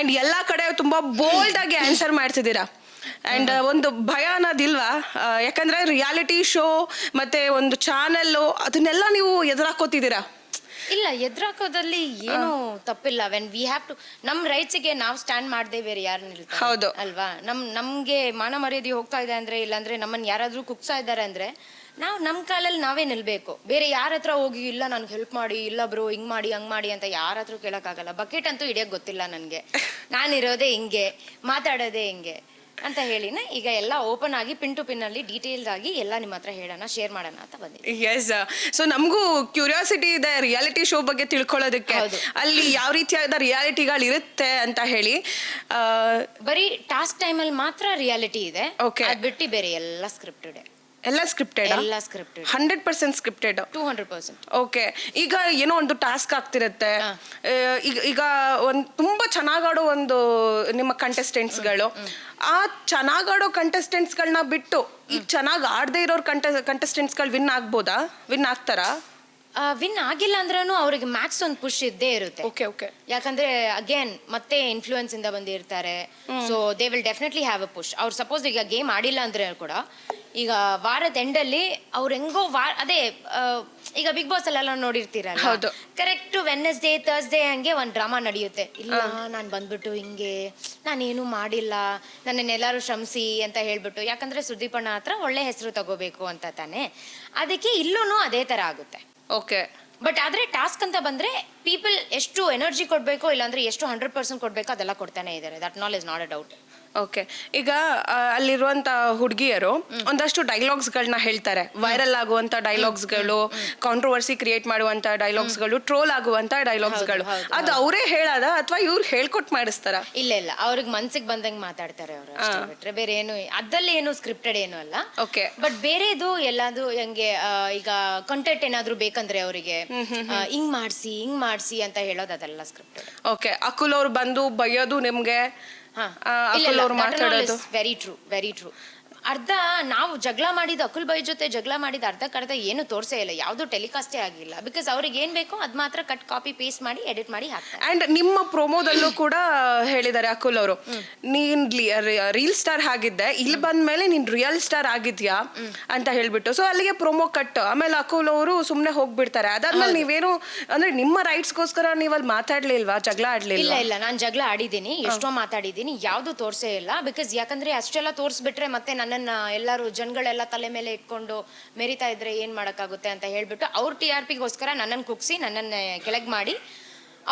And ಎಲ್ಲಾ ಕಡೆ ತುಂಬಾ ಬೋಲ್ಡ್ ಆಗಿ ಆನ್ಸರ್ ಮಾಡ್ತಿದ್ದೀರಾ. ಅಂಡ್ ಒಂದು ಭಯ ಅನ್ನೋದಿಲ್ವಾ? ಯಾಕಂದ್ರೆ ರಿಯಾಲಿಟಿ ಶೋ ಮತ್ತೆ ಒಂದು ಚಾನೆಲ್ ಅದನ್ನೆಲ್ಲ ನೀವು ಎದುರಾಕೋತಿದ್ದೀರಾ. ಇಲ್ಲ, ಎದುರಾಕೋದಲ್ಲಿ ಏನು ತಪ್ಪಿಲ್ಲ. ವೆನ್ ವಿ ಹ್ಯಾವ್ ಟು ನಮ್ ರೈಟ್ಸಿಗೆ ನಾವು ಸ್ಟ್ಯಾಂಡ್ ಮಾಡದೆ ಬೇರೆ ಯಾರು ನಿಲ್ತಾರೆ? ಹೌದು ಅಲ್ವಾ? ನಮ್ಗೆ ಮಾನ ಮರ್ಯಾದೆ ಹೋಗ್ತಾ ಇದೆ ಅಂದ್ರೆ, ಇಲ್ಲಾಂದ್ರೆ ನಮ್ಮನ್ನ ಯಾರಾದ್ರೂ ಕುಗ್ಸ್ತಾ ಇದ್ದಾರೆ ಅಂದ್ರೆ ನಾವು ನಮ್ಮ ಕಾಲಲ್ಲಿ ನಾವೇ ನಿಲ್ಬೇಕು. ಬೇರೆ ಯಾರ ಹತ್ರ ಹೋಗಿ ಇಲ್ಲ ನನ್ಗೆ ಹೆಲ್ಪ್ ಮಾಡಿ, ಇಲ್ಲ ಬ್ರೋ ಹಿಂಗ್ ಮಾಡಿ ಹಂಗ್ ಮಾಡಿ ಅಂತ ಯಾರ ಹತ್ರ ಕೇಳಕ್ಕಾಗಲ್ಲ. ಬಕೆಟ್ ಅಂತೂ ಹಿಡಿಯಕ್ ಗೊತ್ತಿಲ್ಲ ನನ್ಗೆ, ನಾನಿರೋದೇ ಹಿಂಗೆ, ಮಾತಾಡೋದೇ ಹಿಂಗೆ ಅಂತ ಹೇಳಿನ ಈಗ ಎಲ್ಲ ಓಪನ್ ಆಗಿ ಪಿನ್ ಟು ಪಿನ್ ಅಲ್ಲಿ ಡೀಟೇಲ್ಸ್ ಆಗಿ ಎಲ್ಲ ನಿಮ್ಮ ಹತ್ರ ಹೇಳೋಣ, ಶೇರ್ ಮಾಡೋಣ ಅಂತ ಬಂದಿದ್ದೀನಿ. ಎಸ್, ಸೊ ನಮಗೂ ಕ್ಯೂರಿಯಾಸಿಟಿ ಇದೆ ರಿಯಾಲಿಟಿ ಶೋ ಬಗ್ಗೆ ತಿಳ್ಕೊಳ್ಳೋದಕ್ಕೆ. ಹೌದು. ಅಲ್ಲಿ ಯಾವ ರೀತಿಯಾದ ರಿಯಾಲಿಟಿಗಳು ಇರುತ್ತೆ ಅಂತ ಹೇಳಿ. ಬರೀ ಟಾಸ್ಕ್ ಟೈಮಲ್ಲಿ ಮಾತ್ರ ರಿಯಾಲಿಟಿ ಇದೆ. Okay. ಅದ್ ಬಿಟ್ಟು ಬೇರೆ ಎಲ್ಲ ಸ್ಕ್ರಿಪ್ಟೆಡ್. ಎಲ್ಲ ಸ್ಕ್ರಿಪ್ಟೆಡ್? ಎಲ್ಲ ಸ್ಕ್ರಿಪ್ಟೆಡ್, 100% ಸ್ಕ್ರಿಪ್ಟೆಡ್. 200%. ಓಕೆ, ಈಗ ಏನೋ ಒಂದು ಟಾಸ್ಕ್ ಆಗ್ತಿರುತ್ತೆ. ಈಗ ಒಂದು ತುಂಬಾ ಚೆನ್ನಾಗಾಡೋ ಒಂದು ನಿಮ್ಮ ಕಂಟೆಸ್ಟೆಂಟ್ಸ್ಗಳು, ಆ ಚೆನ್ನಾಗಾಡೋ ಕಂಟೆಸ್ಟೆಂಟ್ಸ್ಗಳನ್ನ ಬಿಟ್ಟು ಈಗ ಚೆನ್ನಾಗಿ ಆಡದೇ ಇರೋರ್ ಕಂಟೆಸ್ಟೆಂಟ್ಸ್ಗಳು ವಿನ್ ಆಗ್ಬೋದಾ? ವಿನ್ ಆಗ್ತಾರಾ? ವಿನ್ ಆಗಿಲ್ಲ ಅಂದ್ರೂ ಅವ್ರಿಗೆ ಮ್ಯಾಕ್ಸ್ ಒಂದು ಪುಷ್ ಇದ್ದೇ ಇರುತ್ತೆ. Okay okay. ಯಾಕಂದ್ರೆ ಅಗೇನ್ ಮತ್ತೆ ಇನ್ಫ್ಲೂಯೆನ್ಸ್ ಇಂದ ಬಂದಿರ್ತಾರೆ. So they will definitely have a push. ಅವ್ರು ಸಪೋಸ್ ಈಗ ಗೇಮ್ ಆಡಿಲ್ಲ ಅಂದ್ರೆ ಕೂಡ ಈಗ ವಾರದ ಎಂಡಲ್ಲಿ ಅವ್ರು ಹೆಂಗೋ ಅದೇ ಈಗ ಬಿಗ್ ಬಾಸ್ ಅಲ್ಲೆಲ್ಲ ನೋಡಿರ್ತೀರಲ್ಲ, ಹೌದು. ಕರೆಕ್ಟ್ ವೆನ್ನೆಸ್ಡೇ ಥರ್ಸ್ಡೇ ಹಂಗೆ ಒಂದು ಡ್ರಾಮಾ ನಡೆಯುತ್ತೆ. ಇಲ್ಲ ನಾನು ಬಂದ್ಬಿಟ್ಟು ಹಿಂಗೆ ನಾನೇನು ಮಾಡಿಲ್ಲ, ನನ್ನನ್ನೆಲ್ಲರೂ ಶ್ರಮಿಸಿ ಅಂತ ಹೇಳ್ಬಿಟ್ಟು, ಯಾಕಂದ್ರೆ ಸುದೀಪಣ್ಣ ಹತ್ರ ಒಳ್ಳೆ ಹೆಸರು ತಗೋಬೇಕು ಅಂತ ತಾನೆ. ಅದಕ್ಕೆ ಇಲ್ಲೂ ಅದೇ ತರ ಆಗುತ್ತೆ. ಓಕೆ. ಬಟ್ ಆದ್ರೆ ಟಾಸ್ಕ್ ಅಂತ ಬಂದ್ರೆ ಪೀಪಲ್ ಎಷ್ಟು ಎನರ್ಜಿ ಕೊಡ್ಬೇಕು, ಇಲ್ಲಾಂದ್ರೆ ಎಷ್ಟು 100% ಕೊಡ್ಬೇಕು ಅದೆಲ್ಲ ಕೊಡ್ತಾನೆ ಇದ್ದಾರೆ. ದಟ್ ನಾಲ್ is not a doubt. Okay, ಈಗ ಅಲ್ಲಿರುವಂತ ಹುಡುಗಿಯರು ಒಂದಷ್ಟು ಡೈಲಾಗ್ಸ್ಗಳನ್ನ ಹೇಳ್ತಾರೆ, ವೈರಲ್ ಆಗುವಂತ ಡೈಲಾಗ್ಸ್ಗಳು, ಕಾಂಟ್ರವರ್ಸಿ ಕ್ರಿಯೇಟ್ ಮಾಡುವಂತ ಡೈಲಾಗ್ಸ್ಗಳು, ಟ್ರೋಲ್ ಆಗುವಂತ ಡೈಲಾಗ್ಸ್ಗಳು. ಅದು ಅವರೇ ಹೇಳೋದ ಅಥವಾ ಇವ್ರು ಹೇಳ್ಕೊಟ್ ಮಾಡಿಸ್ತಾರ? ಇಲ್ಲ ಇಲ್ಲ, ಅವ್ರಿಗೆ ಮನ್ಸಿಗೆ ಬಂದಂಗೆ ಮಾತಾಡ್ತಾರೆ ಅವರು, ಬಿಟ್ರೆ ಬೇರೆ ಏನು ಅದ್ರಲ್ಲಿ ಏನು ಸ್ಕ್ರಿಪ್ಟೆಡ್ ಏನು ಅಲ್ಲ. ಓಕೆ. ಬಟ್ ಬೇರೆದು ಎಲ್ಲಾದು ಹೆಂಗೆ ಈಗ ಕಂಟೆಂಟ್ ಏನಾದ್ರು ಬೇಕಂದ್ರೆ ಅವರಿಗೆ ಹಿಂಗ್ ಮಾಡ್ಸಿ ಅಂತ ಹೇಳೋದು ಅದೆಲ್ಲ ಸ್ಕ್ರಿಪ್ಟೆಡ್. ಓಕೆ, ಅಕುಲ್ ಅವ್ರು ಬಂದು ಬೈಯೋದು ನಿಮ್ಗೆ, ಅಕುಲ್ ಅವ್ರು ಮಾತಾಡೋದು ವೆರಿ ಟ್ರೂ, ವೆರಿ ಟ್ರೂ. ಅರ್ಧ ನಾವು ಜಗಳ ಮಾಡಿದ ಅಕುಲ್ ಬೈ ಜೊತೆ ಜಗಳ ಮಾಡಿದ ಅರ್ಧಕ್ಕರ್ಧ ಏನು ತೋರ್ಸೇ ಇಲ್ಲ, ಯಾವ್ದು ಟೆಲಿಕಾಸ್ಟೇ ಆಗಿಲ್ಲ. ಬಿಕಾಸ್ ಅವ್ರಿಗೆ ಏನ್ ಬೇಕೋ ಅದ್ ಮಾತ್ರ ಕಟ್ ಕಾಪಿ ಪೇಸ್ಟ್ ಮಾಡಿ ಎಡಿಟ್ ಮಾಡಿ ಹಾಕ್ತಾರೆ. ಅಂಡ್ ನಿಮ್ಮ ಪ್ರೊಮೋದಲ್ಲೂ ಕೂಡ ಹೇಳಿದ್ದಾರೆ ಅಕುಲ್ ಅವರು, ನೀನ್ ರೀಲ್ ಸ್ಟಾರ್ ಆಗಿದ್ದೆ, ಇಲ್ಲಿ ಬಂದ್ಮೇಲೆ ನೀನ್ ರಿಯಲ್ ಸ್ಟಾರ್ ಆಗಿದ್ಯಾ ಅಂತ ಹೇಳ್ಬಿಟ್ಟು. ಸೊ ಅಲ್ಲಿಗೆ ಪ್ರೊಮೋ ಕಟ್. ಆಮೇಲೆ ಅಕುಲ್ ಅವರು ಸುಮ್ನೆ ಹೋಗ್ಬಿಡ್ತಾರೆ. ಅದಾದ್ಮೇಲೆ ನೀವೇನು ಅಂದ್ರೆ ನಿಮ್ಮ ರೈಟ್ಸ್ಗೋಸ್ಕರ ನೀವ್ ಅಲ್ಲಿ ಮಾತಾಡ್ಲಿಲ್ವಾ, ಜಗಳ ಆಡ್ಲಿಲ್ಲ? ಇಲ್ಲ ಇಲ್ಲ, ನಾನ್ ಜಗಳ ಆಡಿದ್ದೀನಿ, ಎಷ್ಟೋ ಮಾತಾಡಿದ್ದೀನಿ, ಯಾವ್ದು ತೋರ್ಸೇ ಇಲ್ಲ. ಬಿಕಾಸ್ ಯಾಕಂದ್ರೆ ಅಷ್ಟೆಲ್ಲ ತೋರ್ಸ್ಬಿಟ್ರೆ ಮತ್ತೆ ನನ್ನ ಎಲ್ಲರೂ ಜನಗಳೆಲ್ಲ ತಲೆ ಮೇಲೆ ಇಟ್ಕೊಂಡು ಮೆರಿತಾ ಇದ್ರೆ ಏನ್ ಮಾಡಕ್ಕಾಗುತ್ತೆ ಅಂತ ಹೇಳ್ಬಿಟ್ಟು ಅವ್ರ TRPಗೋಸ್ಕರ ನನ್ನನ್ನು ಕುಗ್ಸಿ ನನ್ನನ್ನ ಕೆಳಗ್ ಮಾಡಿ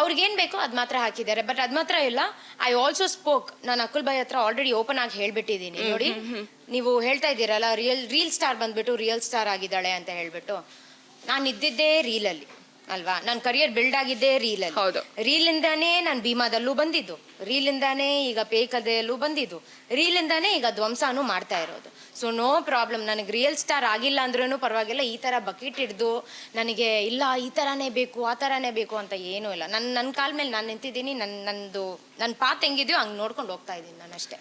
ಅವ್ರಿಗೇನ್ ಬೇಕೋ ಅದ್ ಮಾತ್ರ ಹಾಕಿದ್ದಾರೆ. ಬಟ್ ಅದ್ ಮಾತ್ರ ಇಲ್ಲ, ಐ ಆಲ್ಸೋ ಸ್ಪೋಕ್. ನಾನು ಅಕುಲ್ ಬೈ ಹತ್ರ ಆಲ್ರೆಡಿ ಓಪನ್ ಆಗಿ ಹೇಳ್ಬಿಟ್ಟಿದ್ದೀನಿ. ನೋಡಿ, ನೀವು ಹೇಳ್ತಾ ಇದ್ದೀರಲ್ಲ ರೀಲ್ ಸ್ಟಾರ್ ಬಂದ್ಬಿಟ್ಟು ರಿಯಲ್ ಸ್ಟಾರ್ ಆಗಿದ್ದಾಳೆ ಅಂತ ಹೇಳ್ಬಿಟ್ಟು, ನಾನು ಇದ್ದಿದ್ದೇ ರೀಲಲ್ಲಿ ಅಲ್ವಾ, ನನ್ನ ಕರಿಯರ್ ಬಿಲ್ಡ್ ಆಗಿದ್ದೇ ರೀಲಲ್ಲಿ. ರೀಲಿಂದಾನೇ ನಾನು ಭೀಮಾದಲ್ಲೂ ಬಂದಿದ್ದು, ರೀಲಿಂದಾನೇ ಈಗ ಪೇಕದಲ್ಲೂ ಬಂದಿದ್ದು, ರೀಲಿಂದಾನೇ ಈಗ ಧ್ವಂಸನೂ ಮಾಡ್ತಾ ಇರೋದು. So no problem. ನನಗೆ ರಿಯಲ್ ಸ್ಟಾರ್ ಆಗಿಲ್ಲ ಅಂದ್ರೂ ಪರವಾಗಿಲ್ಲ, ಈ ಥರ ಬಕೆಟ್ ಹಿಡ್ದು ನನಗೆ ಇಲ್ಲ ಈ ಥರನೇ ಬೇಕು ಆ ಥರನೇ ಬೇಕು ಅಂತ ಏನೂ ಇಲ್ಲ. ನನ್ನ ಕಾಲ ಮೇಲೆ ನಾನು ನಿಂತಿದ್ದೀನಿ. ನನ್ನ ಪಾತ್ ಹೆಂಗಿದೆಯೋ ಹಂಗೆ ನೋಡ್ಕೊಂಡು ಹೋಗ್ತಾ ಇದ್ದೀನಿ ನಾನು ಅಷ್ಟೇ.